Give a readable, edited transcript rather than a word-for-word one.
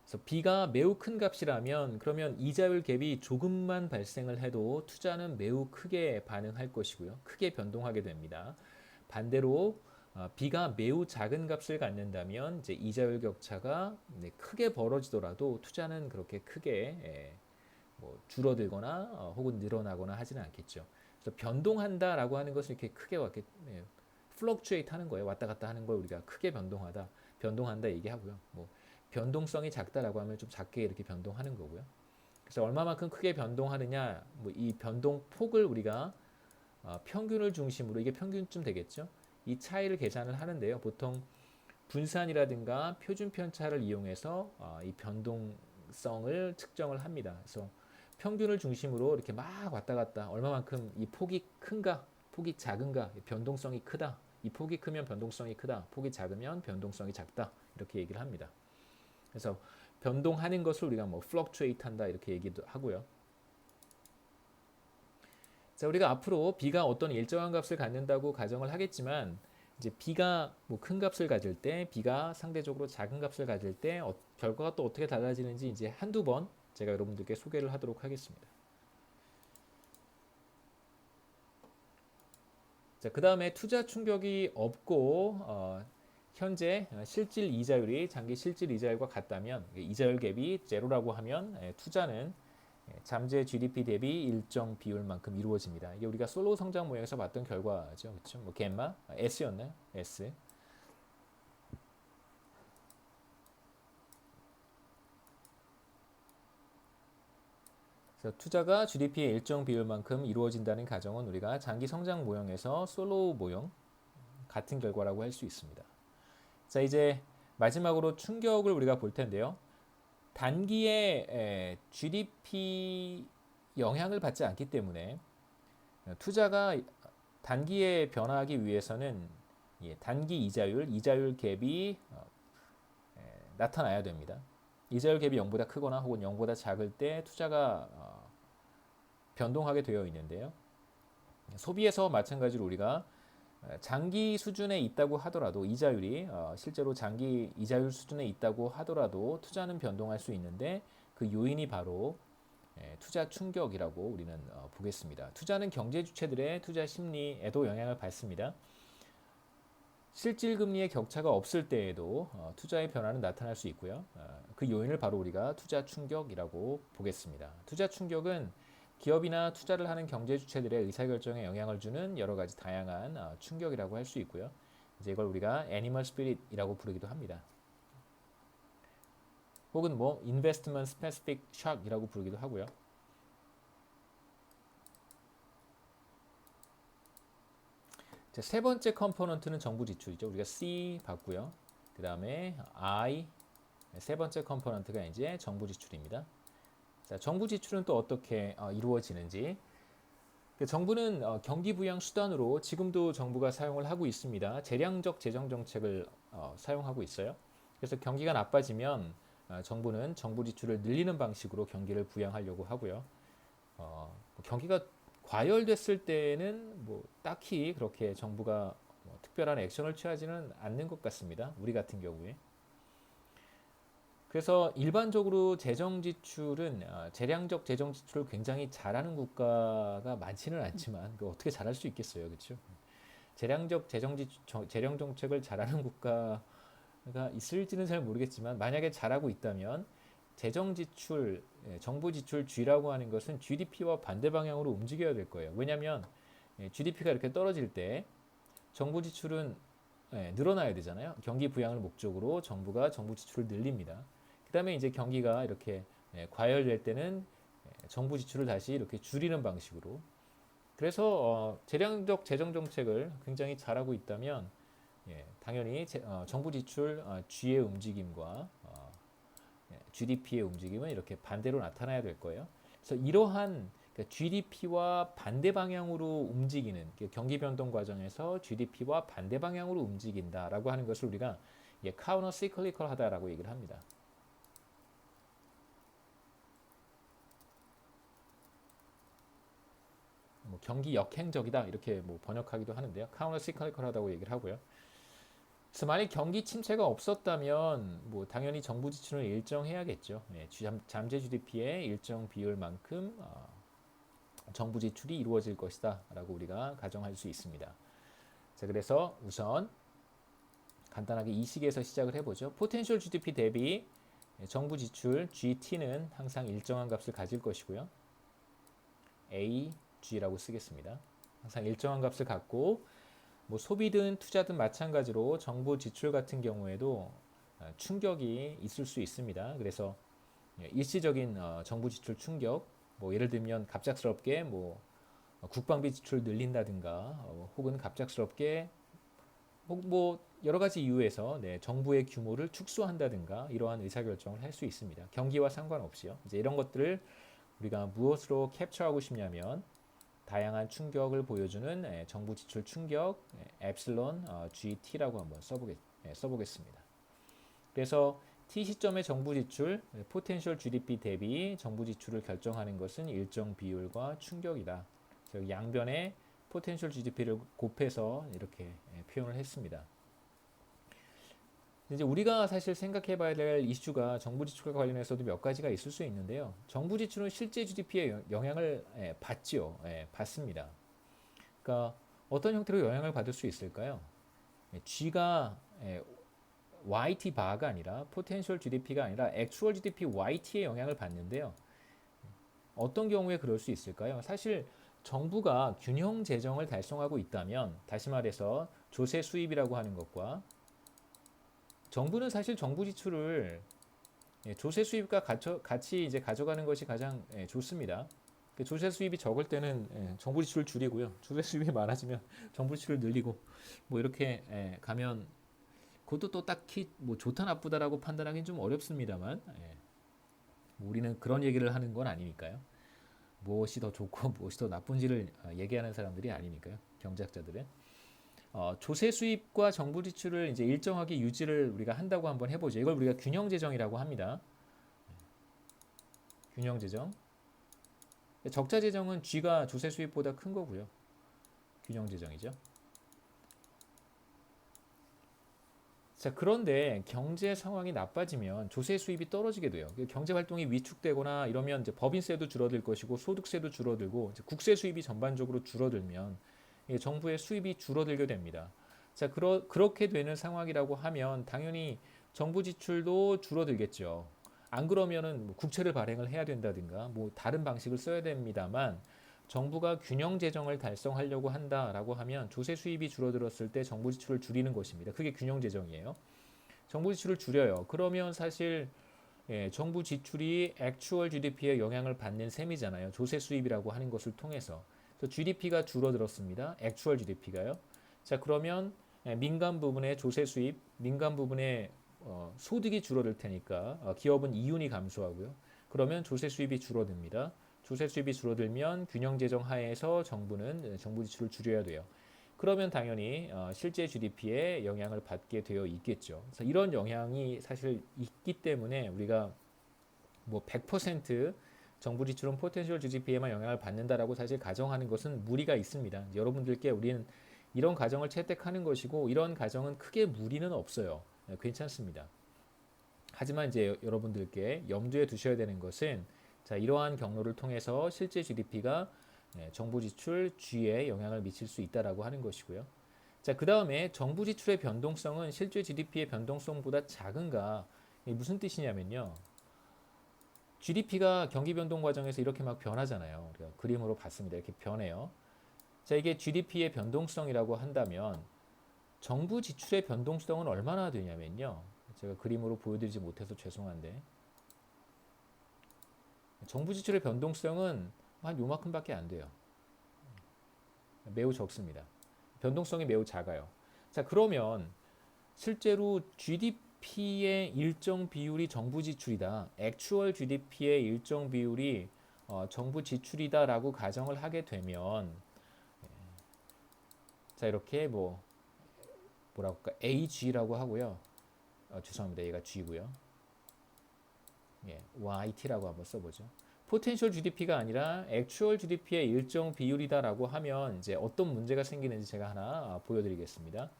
그래서 B가 매우 큰 값이라면 그러면 이자율 갭이 조금만 발생을 해도 투자는 매우 크게 반응할 것이고요. 크게 변동하게 됩니다. 반대로 B가 매우 작은 값을 갖는다면 이제 이자율 격차가 크게 벌어지더라도 투자는 그렇게 크게 뭐 줄어들거나 혹은 늘어나거나 하지는 않겠죠. 그래서 변동한다라고 하는 것을 이렇게 크게 fluctuate 하는 거예요. 왔다 갔다 하는 걸 우리가 크게 변동한다 얘기하고요. 뭐 변동성이 작다라고 하면 좀 작게 이렇게 변동하는 거고요. 그래서 얼마만큼 크게 변동하느냐, 뭐 이 변동 폭을 우리가 평균을 중심으로 이게 평균쯤 되겠죠. 이 차이를 계산을 하는데요. 보통 분산이라든가 표준 편차를 이용해서 이 변동성을 측정을 합니다. 그래서 평균을 중심으로 이렇게 막 왔다 갔다 얼마만큼 이 폭이 큰가, 폭이 작은가, 변동성이 크다. 이 폭이 크면 변동성이 크다. 폭이 작으면 변동성이 작다. 이렇게 얘기를 합니다. 그래서 변동하는 것을 우리가 뭐 fluctuate 한다 이렇게 얘기도 하고요. 자, 우리가 앞으로 B가 어떤 일정한 값을 갖는다고 가정을 하겠지만 이제 B가 뭐 큰 값을 가질 때, B가 상대적으로 작은 값을 가질 때 결과가 또 어떻게 달라지는지 이제 한두 번 제가 여러분들께 소개를 하도록 하겠습니다. 자, 그 다음에 투자 충격이 없고 현재 실질 이자율이 장기 실질 이자율과 같다면 이자율 갭이 제로라고 하면 투자는 잠재 GDP 대비 일정 비율만큼 이루어집니다. 이게 우리가 솔로 성장 모형에서 봤던 결과죠. 그렇죠? 뭐 갬마 S였나요? S. 그래서 투자가 GDP의 일정 비율만큼 이루어진다는 가정은 우리가 장기 성장 모형에서 솔로 모형 같은 결과라고 할 수 있습니다. 자, 이제 마지막으로 충격을 우리가 볼 텐데요. 단기에 GDP 영향을 받지 않기 때문에 투자가 단기에 변화하기 위해서는 단기 이자율 갭이 나타나야 됩니다. 이자율 갭이 0보다 크거나 혹은 0보다 작을 때 투자가 변동하게 되어 있는데요. 소비에서 마찬가지로 우리가 장기 수준에 있다고 하더라도 이자율이 실제로 장기 이자율 수준에 있다고 하더라도 투자는 변동할 수 있는데 그 요인이 바로 투자 충격이라고 우리는 보겠습니다. 투자는 경제 주체들의 투자 심리에도 영향을 받습니다. 실질 금리의 격차가 없을 때에도 투자의 변화는 나타날 수 있고요. 그 요인을 바로 우리가 투자 충격이라고 보겠습니다. 투자 충격은 기업이나 투자를 하는 경제 주체들의 의사결정에 영향을 주는 여러 가지 다양한 충격이라고 할 수 있고요. 이제 이걸 우리가 애니멀 스피릿이라고 부르기도 합니다. 혹은 뭐 investment specific shock이라고 부르기도 하고요. 자, 세 번째 컴포넌트는 정부 지출이죠. 우리가 C 봤고요. 그 다음에 I 세 번째 컴포넌트가 이제 정부 지출입니다. 자, 정부 지출은 또 어떻게 이루어지는지. 정부는 경기 부양 수단으로 지금도 정부가 사용을 하고 있습니다. 재량적 재정 정책을 사용하고 있어요. 그래서 경기가 나빠지면 정부는 정부 지출을 늘리는 방식으로 경기를 부양하려고 하고요. 경기가 과열됐을 때는 뭐 딱히 그렇게 정부가 뭐 특별한 액션을 취하지는 않는 것 같습니다. 우리 같은 경우에. 그래서 일반적으로 재정 지출은 재량적 재정 지출을 굉장히 잘하는 국가가 많지는 않지만 어떻게 잘할 수 있겠어요, 그렇죠? 재량적 재정 정책을 잘하는 국가가 있을지는 잘 모르겠지만 만약에 잘하고 있다면 재정 지출, 정부 지출 G라고 하는 것은 GDP와 반대 방향으로 움직여야 될 거예요. 왜냐하면 GDP가 이렇게 떨어질 때 정부 지출은 늘어나야 되잖아요. 경기 부양을 목적으로 정부가 정부 지출을 늘립니다. 그 다음에 이제 경기가 이렇게 과열될 때는 정부 지출을 다시 이렇게 줄이는 방식으로. 그래서 재량적 재정 정책을 굉장히 잘하고 있다면 당연히 정부 지출 G의 움직임과 GDP의 움직임은 이렇게 반대로 나타나야 될 거예요. 그래서 이러한 GDP와 반대 방향으로 움직이는 경기 변동 과정에서 GDP와 반대 방향으로 움직인다라고 하는 것을 우리가 카우너 시클리컬하다라고 얘기를 합니다. 뭐 경기 역행적이다 이렇게 뭐 번역하기도 하는데요. 카우너 시클리컬하다고 얘기를 하고요. 그래서 만약 경기 침체가 없었다면 뭐 당연히 정부 지출을 일정해야겠죠. 예, 잠재 GDP의 일정 비율만큼 정부 지출이 이루어질 것이다라고 우리가 가정할 수 있습니다. 자, 그래서 우선 간단하게 이 식에서 시작을 해보죠. 포텐셜 GDP 대비 정부 지출 GT는 항상 일정한 값을 가질 것이고요. AG라고 쓰겠습니다. 항상 일정한 값을 갖고 뭐 소비든 투자든 마찬가지로 정부 지출 같은 경우에도 충격이 있을 수 있습니다. 그래서 일시적인 정부 지출 충격, 뭐 예를 들면 갑작스럽게 뭐 국방비 지출 늘린다든가 혹은 갑작스럽게 뭐 여러 가지 이유에서 정부의 규모를 축소한다든가 이러한 의사결정을 할 수 있습니다. 경기와 상관없이요. 이제 이런 것들을 우리가 무엇으로 캡처하고 싶냐면 다양한 충격을 보여주는 정부 지출 충격 엡실론 GT라고 한번 써보겠습니다. 그래서 T 시점의 정부 지출 포텐셜 GDP 대비 정부 지출을 결정하는 것은 일정 비율과 충격이다. 양변에 포텐셜 GDP를 곱해서 이렇게 표현을 했습니다. 이제 우리가 사실 생각해 봐야 될 이슈가 정부 지출과 관련해서도 몇 가지가 있을 수 있는데요. 정부 지출은 실제 GDP에 영향을 받지요. 받습니다. 그러니까 어떤 형태로 영향을 받을 수 있을까요? G가 YT 바가 아니라 포텐셜 GDP가 아니라 액추얼 GDP YT에 영향을 받는데요. 어떤 경우에 그럴 수 있을까요? 사실 정부가 균형 재정을 달성하고 있다면 다시 말해서 조세 수입이라고 하는 것과 정부는 사실 정부 지출을 조세 수입과 같이 이제 가져가는 것이 가장 좋습니다. 조세 수입이 적을 때는 정부 지출을 줄이고요. 조세 수입이 많아지면 정부 지출을 늘리고 뭐 이렇게 가면 그것도 또 딱히 뭐 좋다 나쁘다라고 판단하기는 좀 어렵습니다만 뭐 우리는 그런 얘기를 하는 건 아니니까요. 무엇이 더 좋고 무엇이 더 나쁜지를 얘기하는 사람들이 아니니까요. 경제학자들은. 조세 수입과 정부 지출을 이제 일정하게 유지를 우리가 한다고 한번 해보죠. 이걸 우리가 균형 재정이라고 합니다. 균형 재정. 적자 재정은 G가 조세 수입보다 큰 거고요. 균형 재정이죠. 자, 그런데 경제 상황이 나빠지면 조세 수입이 떨어지게 돼요. 경제 활동이 위축되거나 이러면 이제 법인세도 줄어들 것이고 소득세도 줄어들고 이제 국세 수입이 전반적으로 줄어들면 정부의 수입이 줄어들게 됩니다. 자, 그렇게 되는 상황이라고 하면 당연히 정부 지출도 줄어들겠죠. 안 그러면은 뭐 국채를 발행을 해야 된다든가 뭐 다른 방식을 써야 됩니다만 정부가 균형 재정을 달성하려고 한다라고 하면 조세 수입이 줄어들었을 때 정부 지출을 줄이는 것입니다. 그게 균형 재정이에요. 정부 지출을 줄여요. 그러면 사실 정부 지출이 액추얼 GDP에 영향을 받는 셈이잖아요. 조세 수입이라고 하는 것을 통해서. 그래서 GDP가 줄어들었습니다. 액추얼 GDP가요. 자, 그러면 민간 부분의 조세 수입, 민간 부분의 소득이 줄어들 테니까 기업은 이윤이 감소하고요. 그러면 조세 수입이 줄어듭니다. 조세 수입이 줄어들면 균형 재정 하에서 정부는 정부 지출을 줄여야 돼요. 그러면 당연히 실제 GDP에 영향을 받게 되어 있겠죠. 그래서 이런 영향이 사실 있기 때문에 우리가 뭐 100% 정부 지출은 포텐셜 GDP에만 영향을 받는다라고 사실 가정하는 것은 무리가 있습니다. 여러분들께 우리는 이런 가정을 채택하는 것이고 이런 가정은 크게 무리는 없어요. 괜찮습니다. 하지만 이제 여러분들께 염두에 두셔야 되는 것은 자, 이러한 경로를 통해서 실제 GDP가 정부 지출 G에 영향을 미칠 수 있다라고 하는 것이고요. 자, 그 다음에 정부 지출의 변동성은 실제 GDP의 변동성보다 작은가? 이게 무슨 뜻이냐면요. GDP가 경기 변동 과정에서 이렇게 막 변하잖아요. 우리가 그림으로 봤습니다. 이렇게 변해요. 자, 이게 GDP의 변동성이라고 한다면 정부 지출의 변동성은 얼마나 되냐면요. 제가 그림으로 보여드리지 못해서 죄송한데 정부 지출의 변동성은 한 요만큼밖에 안 돼요. 매우 적습니다. 변동성이 매우 작아요. 자, 그러면 실제로 GDP의 일정 비율이 정부 지출이다. 액추얼 GDP의 일정 비율이 정부 지출이다라고 가정을 하게 되면 자, 이렇게 뭐라고 할까? AG라고 하고요. 죄송합니다. 얘가 G고요. YT라고 한번 써보죠. 포텐셜 GDP가 아니라 액추얼 GDP의 일정 비율이다라고 하면 이제 어떤 문제가 생기는지 제가 하나 보여드리겠습니다.